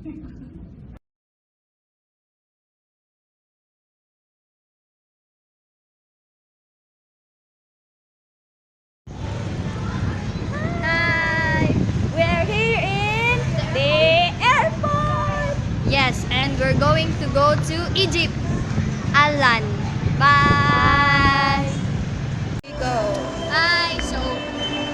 Hi! We're here in the airport! Yes, and we're going to go to Egypt. Alan. Bye! Go. Hi! So,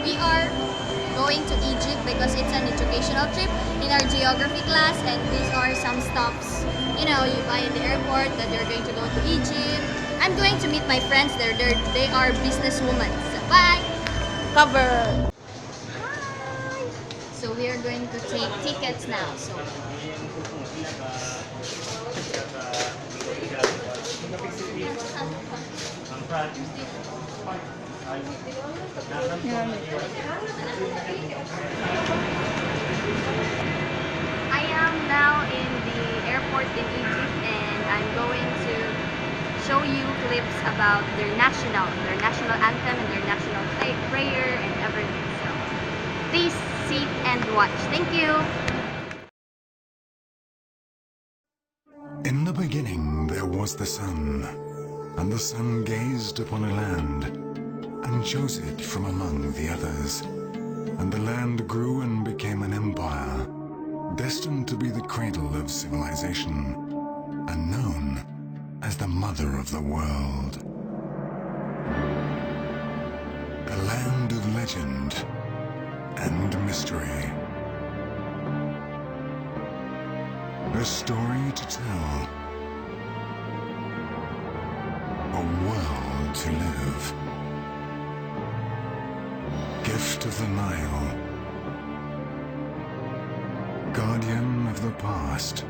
we are going to Egypt because it's an educational trip in our geography class, and these are some stops, you know, you buy in the airport that you're going to go to Egypt. I'm going to meet my friends there. They are businesswomen. So, bye! Cover! Hi! So we are going to take tickets now. So I am now in the airport in Egypt, and I'm going to show you clips about their national anthem and their national prayer and everything. So please sit and watch. Thank you. In the beginning there was the sun, and the sun gazed upon a land, and chose it from among the others. And the land grew and became an empire, destined to be the cradle of civilization, and known as the mother of the world. A land of legend and mystery. A story to tell. A world to live. Gift of the Nile. Guardian of the past.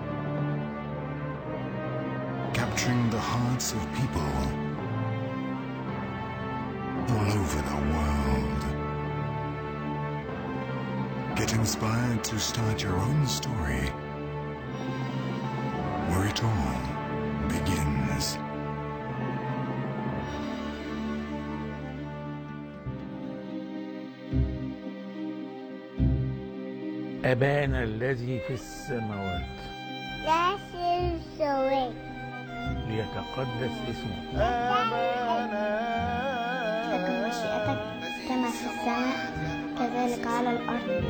Capturing the hearts of people all over the world. Get inspired to start your own story, where it all begins. أبانا الذي في السماوات ليتقدس اسمك تكن مشيئتك كما في السماء كذلك على الأرض.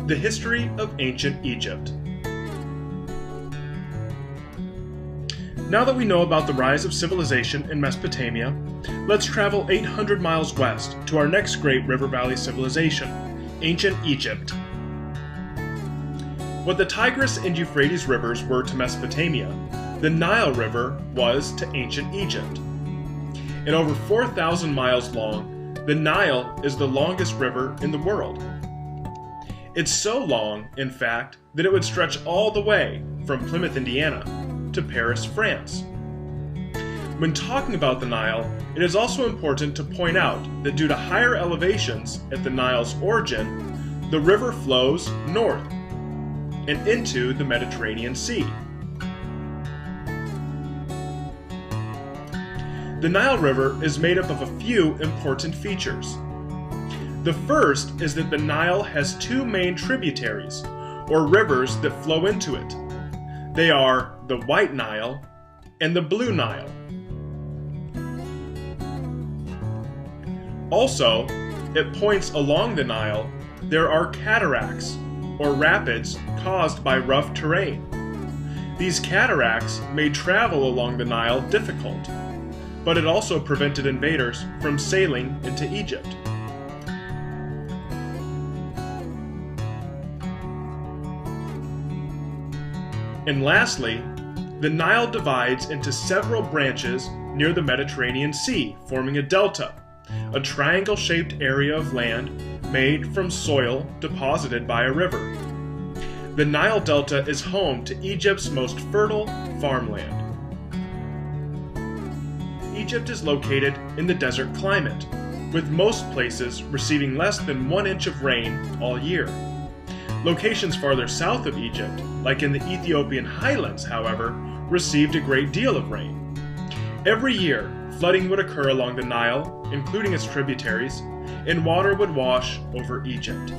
The history of ancient Egypt. Now that we know about the rise of civilization in Mesopotamia, let's travel 800 miles west to our next great river valley civilization, ancient Egypt. What the Tigris and Euphrates rivers were to Mesopotamia, the Nile River was to ancient Egypt. And over 4,000 miles long, the Nile is the longest river in the world. It's so long, in fact, that it would stretch all the way from Plymouth, Indiana, to Paris, France. When talking about the Nile, it is also important to point out that due to higher elevations at the Nile's origin, the river flows north and into the Mediterranean Sea. The Nile River is made up of a few important features. The first is that the Nile has two main tributaries, or rivers that flow into it. They are the White Nile and the Blue Nile. Also, at points along the Nile, there are cataracts, or rapids caused by rough terrain. These cataracts made travel along the Nile difficult, but it also prevented invaders from sailing into Egypt. And lastly, the Nile divides into several branches near the Mediterranean Sea, forming a delta, a triangle-shaped area of land made from soil deposited by a river. The Nile Delta is home to Egypt's most fertile farmland. Egypt is located in the desert climate, with most places receiving less than 1 inch of rain all year. Locations farther south of Egypt, like in the Ethiopian highlands, however, received a great deal of rain. Every year, flooding would occur along the Nile, including its tributaries, and water would wash over Egypt.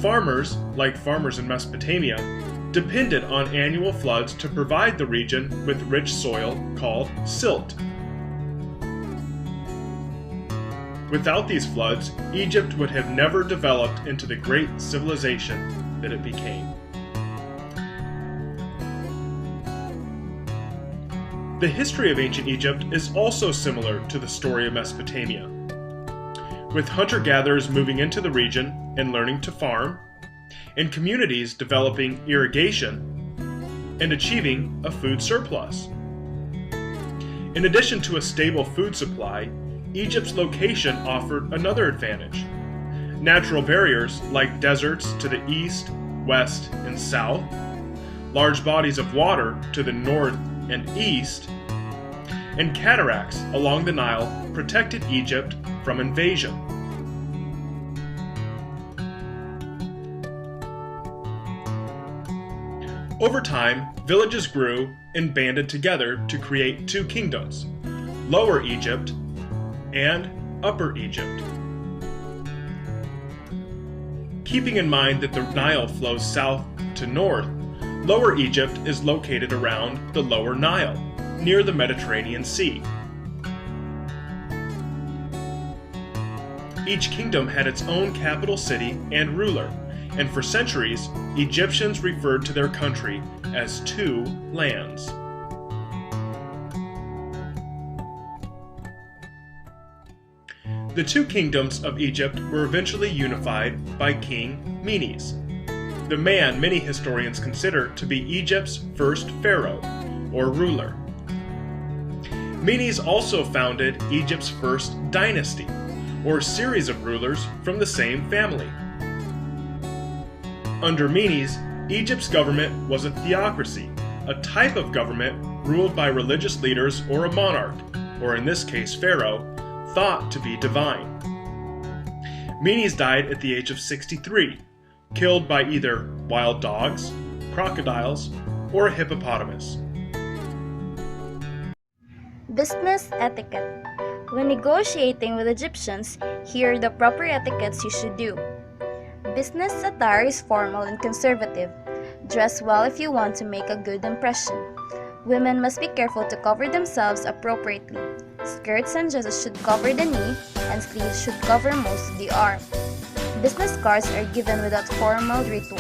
Farmers, like farmers in Mesopotamia, depended on annual floods to provide the region with rich soil called silt. Without these floods, Egypt would have never developed into the great civilization that it became. The history of ancient Egypt is also similar to the story of Mesopotamia, with hunter-gatherers moving into the region and learning to farm, and communities developing irrigation and achieving a food surplus. In addition to a stable food supply, Egypt's location offered another advantage. Natural barriers like deserts to the east, west, and south, large bodies of water to the north and east, and cataracts along the Nile protected Egypt from invasion. Over time, villages grew and banded together to create two kingdoms, Lower Egypt and Upper Egypt. Keeping in mind that the Nile flows south to north, Lower Egypt is located around the Lower Nile, near the Mediterranean Sea. Each kingdom had its own capital city and ruler, and for centuries, Egyptians referred to their country as two lands. The two kingdoms of Egypt were eventually unified by King Menes, the man many historians consider to be Egypt's first pharaoh, or ruler. Menes also founded Egypt's first dynasty, or series of rulers from the same family. Under Menes, Egypt's government was a theocracy, a type of government ruled by religious leaders or a monarch, or in this case pharaoh, thought to be divine. Menes died at the age of 63, killed by either wild dogs, crocodiles, or a hippopotamus. Business etiquette. When negotiating with Egyptians, here are the proper etiquettes you should do. Business attire is formal and conservative. Dress well if you want to make a good impression. Women must be careful to cover themselves appropriately. Skirts and dresses should cover the knee, and sleeves should cover most of the arm. business cards are given without formal ritual.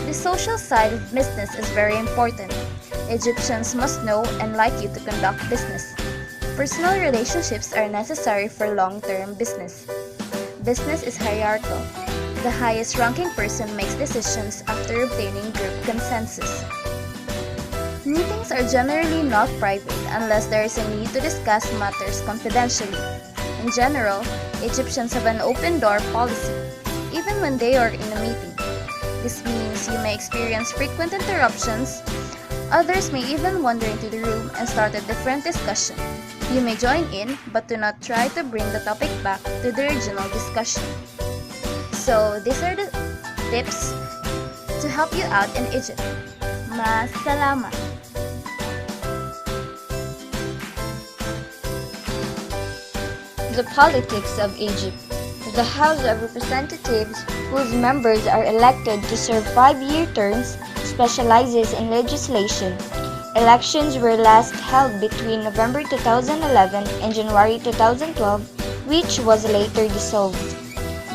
The social side of business is very important. Egyptians must know and like you to conduct business. Personal relationships are necessary for long-term business. Business is hierarchical. The highest ranking person makes decisions after obtaining group consensus. Meetings are generally not private unless there is a need to discuss matters confidentially. In general, Egyptians have an open door policy, even when they are in a meeting. This means you may experience frequent interruptions. Others may even wander into the room and start a different discussion. You may join in, but do not try to bring the topic back to the original discussion. So, these are the tips to help you out in Egypt. Mas salamat! The politics of Egypt. The House of Representatives, whose members are elected to serve 5-year terms, specializes in legislation. Elections were last held between November 2011 and January 2012, which was later dissolved.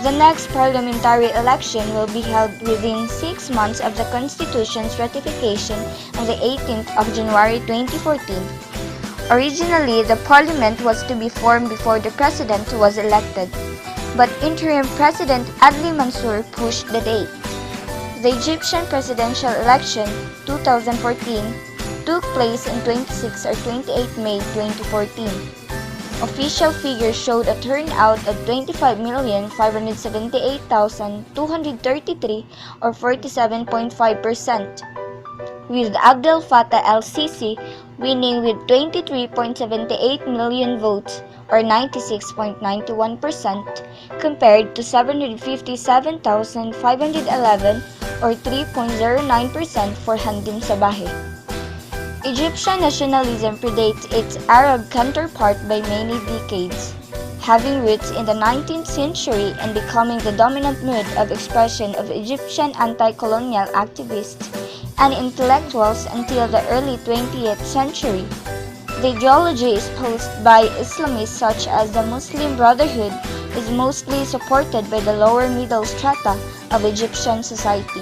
The next parliamentary election will be held within 6 months of the Constitution's ratification on the 18th of January 2014. Originally, the parliament was to be formed before the president was elected, but interim President Adli Mansour pushed the date. The Egyptian presidential election 2014 took place on 26 or 28 May 2014. Official figures showed a turnout of 25,578,233 or 47.5%, with Abdel Fattah el-Sisi winning with 23.78 million votes or 96.91% compared to 757,511 or 3.09% for Hamdin Sabahi. Egyptian nationalism predates its Arab counterpart by many decades, having roots in the 19th century and becoming the dominant mode of expression of Egyptian anti-colonial activists and intellectuals until the early 20th century. The ideology espoused by Islamists such as the Muslim Brotherhood is mostly supported by the lower middle strata of Egyptian society.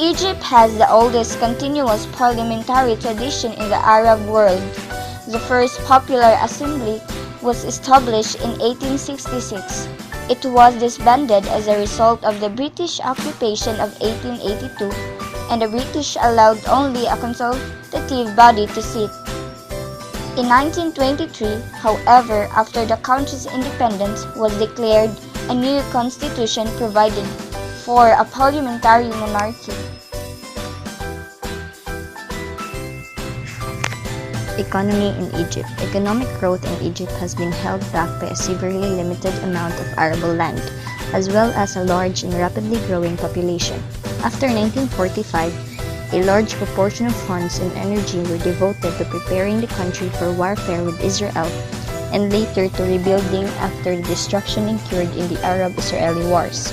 Egypt has the oldest continuous parliamentary tradition in the Arab world. The first popular assembly was established in 1866. It was disbanded as a result of the British occupation of 1882, and the British allowed only a consultative body to sit. In 1923, however, after the country's independence was declared, a new constitution provided for a parliamentary monarchy. Economy in Egypt. Economic growth in Egypt has been held back by a severely limited amount of arable land, as well as a large and rapidly growing population. After 1945, a large proportion of funds and energy were devoted to preparing the country for warfare with Israel, and later to rebuilding after the destruction incurred in the Arab-Israeli wars.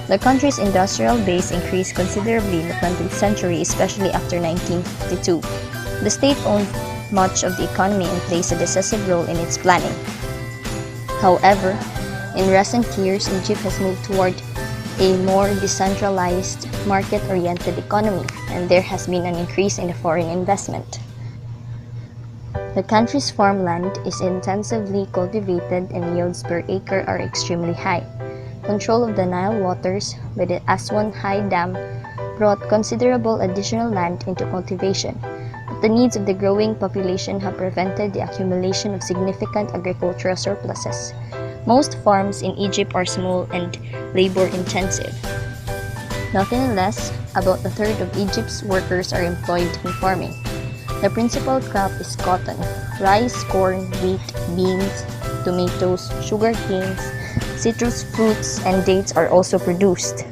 The country's industrial base increased considerably in the 20th century, especially after 1952. The state owned much of the economy and plays a decisive role in its planning. However, in recent years, Egypt has moved toward a more decentralized, market-oriented economy, and there has been an increase in the foreign investment. The country's farmland is intensively cultivated and yields per acre are extremely high. Control of the Nile waters by the Aswan High Dam brought considerable additional land into cultivation, but the needs of the growing population have prevented the accumulation of significant agricultural surpluses. Most farms in Egypt are small and labor-intensive. Nothing less, about a third of Egypt's workers are employed in farming. The principal crop is cotton. Rice, corn, wheat, beans, tomatoes, sugar canes, citrus fruits, and dates are also produced.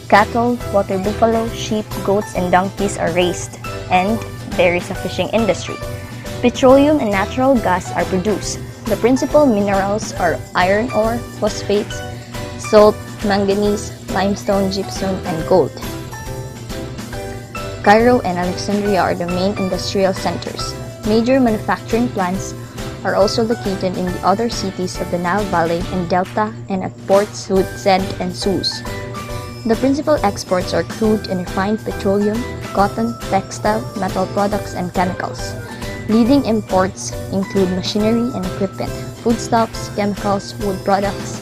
Cattle, water buffalo, sheep, goats, and donkeys are raised, and there is a fishing industry. Petroleum and natural gas are produced. The principal minerals are iron ore, phosphates, salt, manganese, limestone, gypsum, and gold. Cairo and Alexandria are the main industrial centers. Major manufacturing plants are also located in the other cities of the Nile Valley and Delta and at ports Zed and Sus. The principal exports are crude and refined petroleum, cotton, textile, metal products, and chemicals. Leading imports include machinery and equipment, foodstuffs, chemicals, wood products,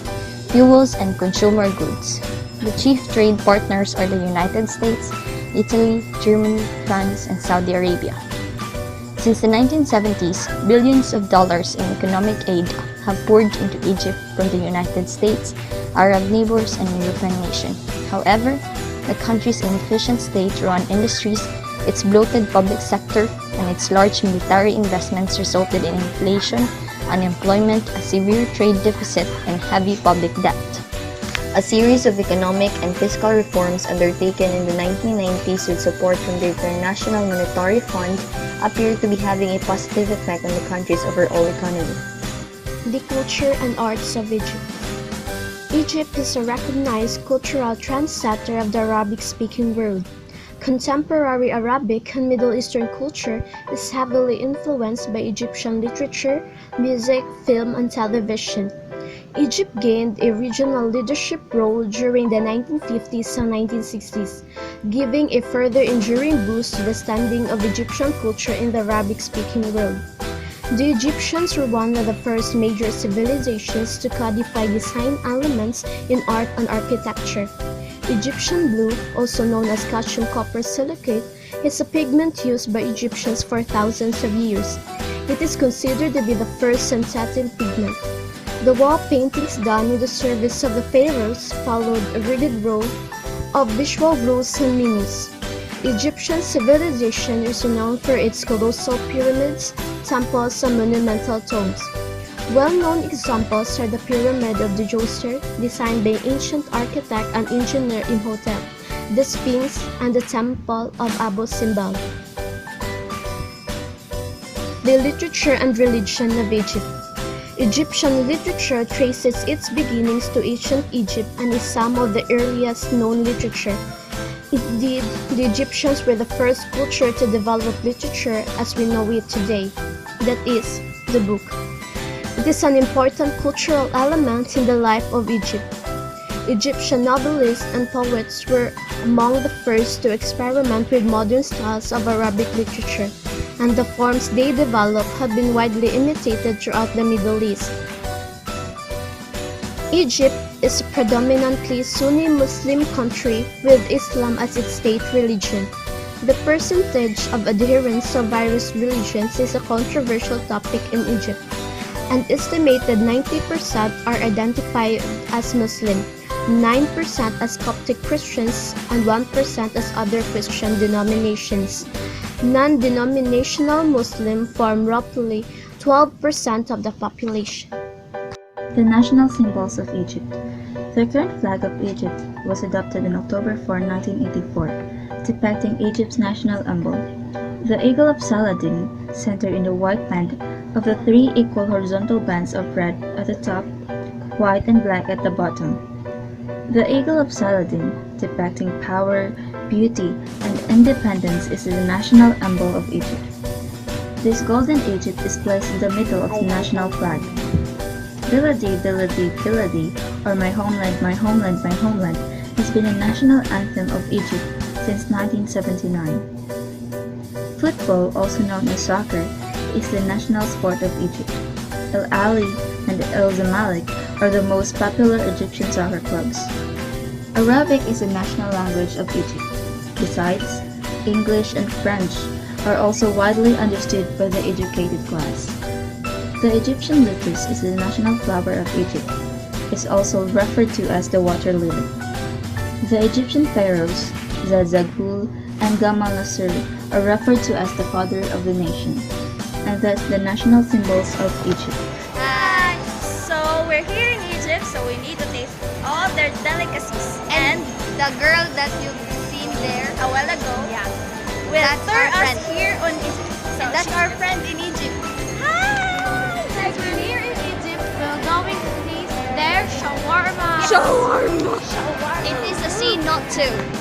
fuels, and consumer goods. The chief trade partners are the United States, Italy, Germany, France, and Saudi Arabia. Since the 1970s, billions of dollars in economic aid have poured into Egypt from the United States, Arab neighbors, and European nations. However, the country's inefficient state-run industries, its bloated public sector, and its large military investments resulted in inflation, unemployment, a severe trade deficit, and heavy public debt. A series of economic and fiscal reforms undertaken in the 1990s with support from the International Monetary Fund appear to be having a positive effect on the country's overall economy. The culture and arts of Egypt. Egypt is a recognized cultural trendsetter of the Arabic-speaking world. Contemporary Arabic and Middle Eastern culture is heavily influenced by Egyptian literature, music, film, and television. Egypt gained a regional leadership role during the 1950s and 1960s, giving a further enduring boost to the standing of Egyptian culture in the Arabic-speaking world. The Egyptians were one of the first major civilizations to codify design elements in art and architecture. Egyptian blue, also known as calcium copper silicate, is a pigment used by Egyptians for thousands of years. It is considered to be the first synthetic pigment. The wall paintings done in the service of the pharaohs followed a rigid row of visual rules and meanings. Egyptian civilization is renowned for its colossal pyramids, temples, and monumental tombs. Well-known examples are the Pyramid of Djoser, designed by ancient architect and engineer Imhotep, the Sphinx, and the Temple of Abu Simbel. The literature and religion of Egypt. Egyptian literature traces its beginnings to ancient Egypt and is some of the earliest known literature. Indeed, the Egyptians were the first culture to develop literature as we know it today, that is, the book. It is an important cultural element in the life of Egypt. Egyptian novelists and poets were among the first to experiment with modern styles of Arabic literature, and the forms they developed have been widely imitated throughout the Middle East. Egypt is a predominantly Sunni Muslim country with Islam as its state religion. The percentage of adherents of various religions is a controversial topic in Egypt. An estimated 90% are identified as Muslim, 9% as Coptic Christians, and 1% as other Christian denominations. Non-denominational Muslims form roughly 12% of the population. The national symbols of Egypt. The current flag of Egypt was adopted on October 4, 1984, depicting Egypt's national emblem. The eagle of Saladin, centered in the white band of the three equal horizontal bands of red at the top, white and black at the bottom. The eagle of Saladin, depicting power, beauty, and independence, is the national emblem of Egypt. This golden Egypt is placed in the middle of the national flag. Biladi, Biladi, Biladi, or My Homeland, My Homeland, My Homeland, has been a national anthem of Egypt since 1979. Football, also known as soccer, is the national sport of Egypt. Al Ahly and El Zamalek are the most popular Egyptian soccer clubs. Arabic is the national language of Egypt. Besides, English and French are also widely understood by the educated class. The Egyptian lotus is the national flower of Egypt. It's also referred to as the water lily. The Egyptian pharaohs, Zazagul and Gamal Nasser, are referred to as the father of the nation, and thus the national symbols of Egypt. So we're here in Egypt, so we need to taste all their delicacies. And the girl that you've seen there a while ago, will tour us here on Egypt. So and that's our friend in Egypt. Hi! Since we're here in Egypt, we're going to taste their shawarma. Shawarma! It is a C, not two.